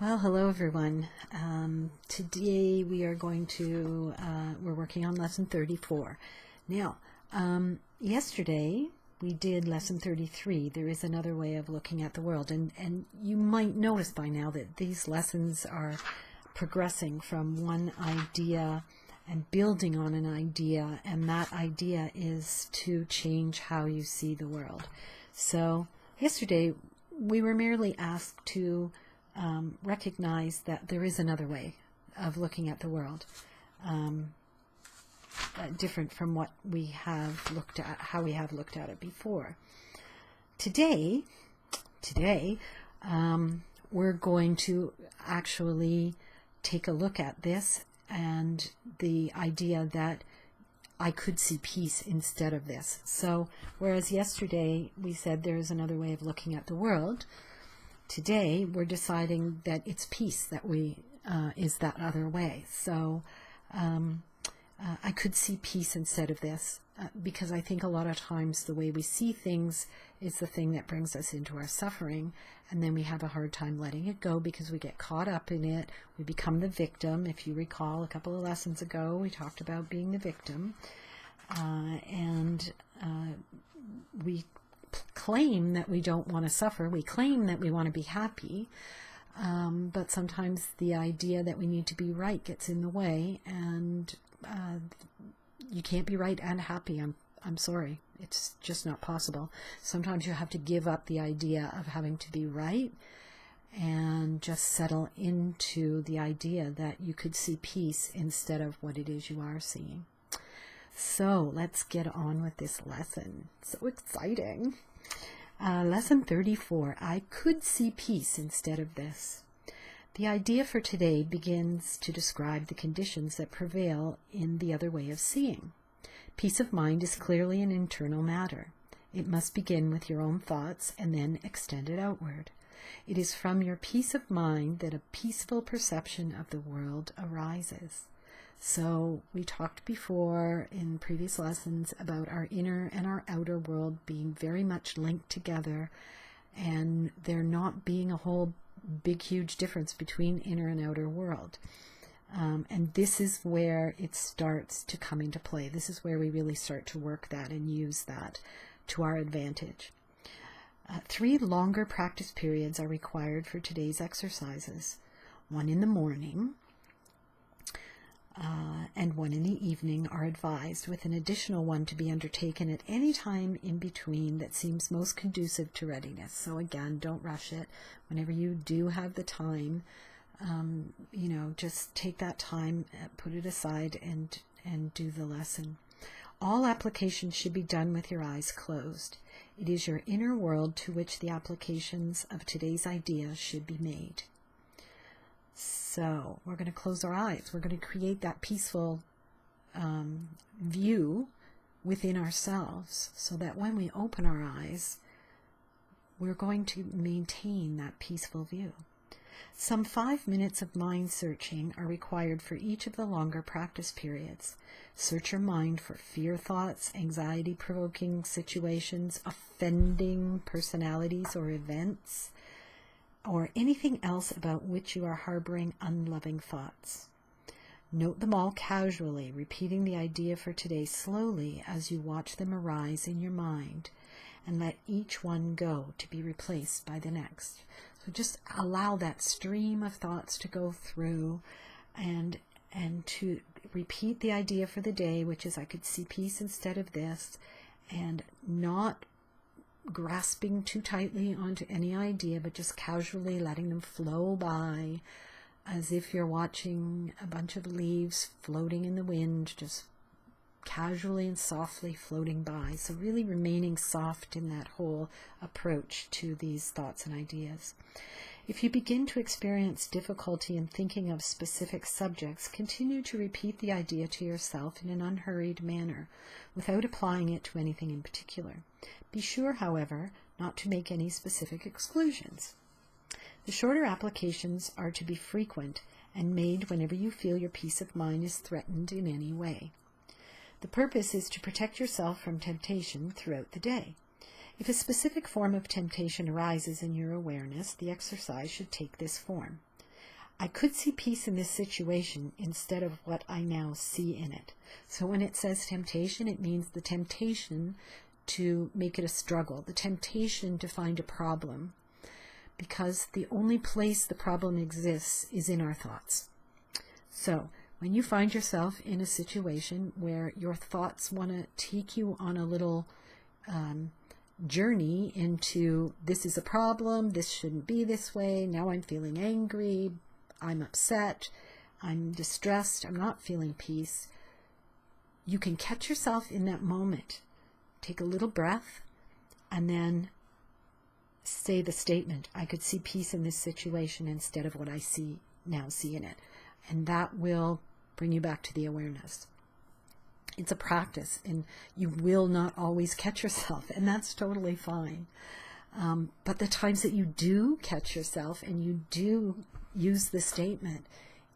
Well, hello everyone. Today we are we're working on lesson 34. Now, yesterday we did lesson 33. There is another way of looking at the world. And you might notice by now that these lessons are progressing from one idea and building on an idea. And that idea is to change how you see the world. So yesterday we were merely asked to recognize that there is another way of looking at the world, different from what we have looked at, how we have looked at it before. Today, we're going to actually take a look at this and the idea that I could see peace instead of this. So, whereas yesterday we said there is another way of looking at the world, today we're deciding that it's peace that is that other way. So I could see peace instead of this because I think a lot of times the way we see things is the thing that brings us into our suffering, and then we have a hard time letting it go because we get caught up in it. We become the victim. If you recall, a couple of lessons ago we talked about being the victim, and we claim that we don't want to suffer. We claim that we want to be happy, but sometimes the idea that we need to be right gets in the way, and you can't be right and happy. I'm sorry. It's just not possible. Sometimes you have to give up the idea of having to be right and just settle into the idea that you could see peace instead of what it is you are seeing. So let's get on with this lesson. So exciting. Lesson 34. I could see peace instead of this. The idea for today begins to describe the conditions that prevail in the other way of seeing. Peace of mind is clearly an internal matter. It must begin with your own thoughts and then extend it outward. It is from your peace of mind that a peaceful perception of the world arises. So we talked before in previous lessons about our inner and our outer world being very much linked together, and there not being a whole big huge difference between inner and outer world. And this is where it starts to come into play. This is where we really start to work that and use that to our advantage. 3 longer practice periods are required for today's exercises. 1 in the morning and 1 in the evening are advised, with an additional 1 to be undertaken at any time in between that seems most conducive to readiness. So again, don't rush it. Whenever you do have the time, just take that time, put it aside, and do the lesson. All applications should be done with your eyes closed. It is your inner world to which the applications of today's ideas should be made. So we're going to close our eyes. We're going to create that peaceful view within ourselves so that when we open our eyes, we're going to maintain that peaceful view. Some 5 minutes of mind searching are required for each of the longer practice periods. Search your mind for fear thoughts, anxiety-provoking situations, offending personalities or events, or anything else about which you are harboring unloving thoughts. Note them all casually, repeating the idea for today slowly as you watch them arise in your mind, and let each one go to be replaced by the next. So just allow that stream of thoughts to go through and to repeat the idea for the day, which is I could see peace instead of this, and not grasping too tightly onto any idea, but just casually letting them flow by as if you're watching a bunch of leaves floating in the wind, just casually and softly floating by. So really remaining soft in that whole approach to these thoughts and ideas. If you begin to experience difficulty in thinking of specific subjects, continue to repeat the idea to yourself in an unhurried manner, without applying it to anything in particular. Be sure, however, not to make any specific exclusions. The shorter applications are to be frequent and made whenever you feel your peace of mind is threatened in any way. The purpose is to protect yourself from temptation throughout the day. If a specific form of temptation arises in your awareness, the exercise should take this form. I could see peace in this situation instead of what I now see in it. So when it says temptation, it means the temptation to make it a struggle, the temptation to find a problem, because the only place the problem exists is in our thoughts. So when you find yourself in a situation where your thoughts want to take you on a little journey into, this is a problem, this shouldn't be this way, now I'm feeling angry, I'm upset, I'm distressed, I'm not feeling peace, you can catch yourself in that moment. Take a little breath and then say the statement, I could see peace in this situation instead of what I now see in it. And that will bring you back to the awareness. It's a practice, and you will not always catch yourself, and that's totally fine. But the times that you do catch yourself and you do use the statement,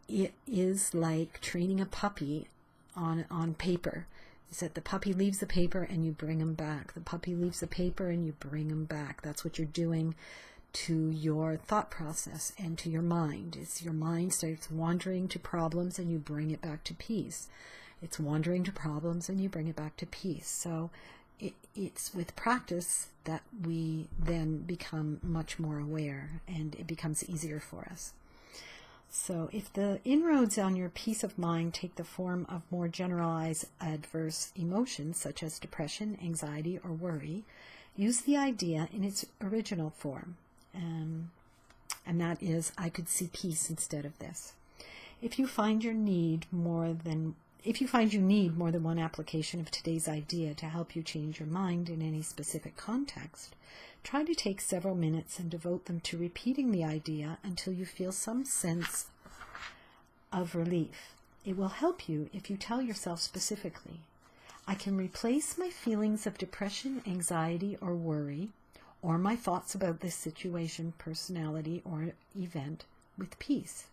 it is like training a puppy on paper. Is that the puppy leaves the paper and you bring them back. The puppy leaves the paper and you bring them back. That's what you're doing to your thought process and to your mind. It's your mind starts wandering to problems and you bring it back to peace. It's wandering to problems and you bring it back to peace. So it's with practice that we then become much more aware and it becomes easier for us. So if the inroads on your peace of mind take the form of more generalized adverse emotions such as depression, anxiety, or worry, use the idea in its original form. And that is, I could see peace instead of this. If you find you need more than one application of today's idea to help you change your mind in any specific context, try to take several minutes and devote them to repeating the idea until you feel some sense of relief. It will help you if you tell yourself specifically, I can replace my feelings of depression, anxiety, or worry, or my thoughts about this situation, personality, or event with peace.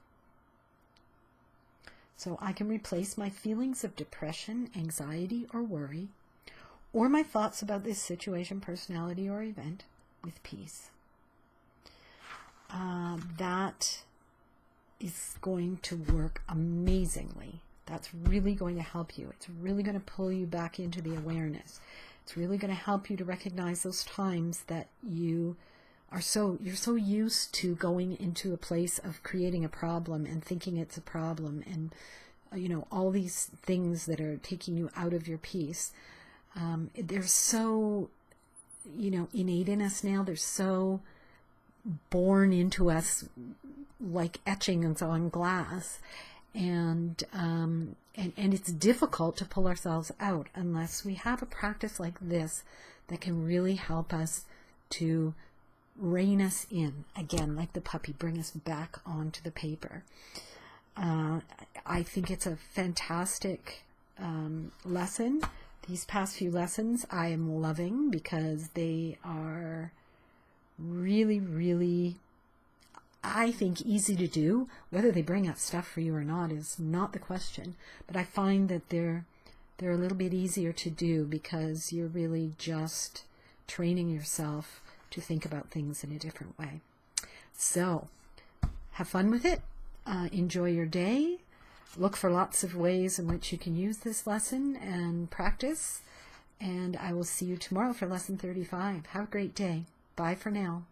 So I can replace my feelings of depression, anxiety, or worry, or my thoughts about this situation, personality, or event with peace. That is going to work amazingly. That's really going to help you. It's really going to pull you back into the awareness. It's really going to help you to recognize those times that you're so used to going into a place of creating a problem and thinking it's a problem, and all these things that are taking you out of your peace. They're so innate in us now. They're so born into us like etchings on glass, and it's difficult to pull ourselves out unless we have a practice like this that can really help us to rein us in, again, like the puppy, bring us back onto the paper. I think it's a fantastic lesson. These past few lessons I am loving because they are really, really, I think, easy to do. Whether they bring up stuff for you or not is not the question, but I find that they're a little bit easier to do because you're really just training yourself to think about things in a different way. So have fun with it. Enjoy your day. Look for lots of ways in which you can use this lesson and practice. And I will see you tomorrow for lesson 35. Have a great day. Bye for now.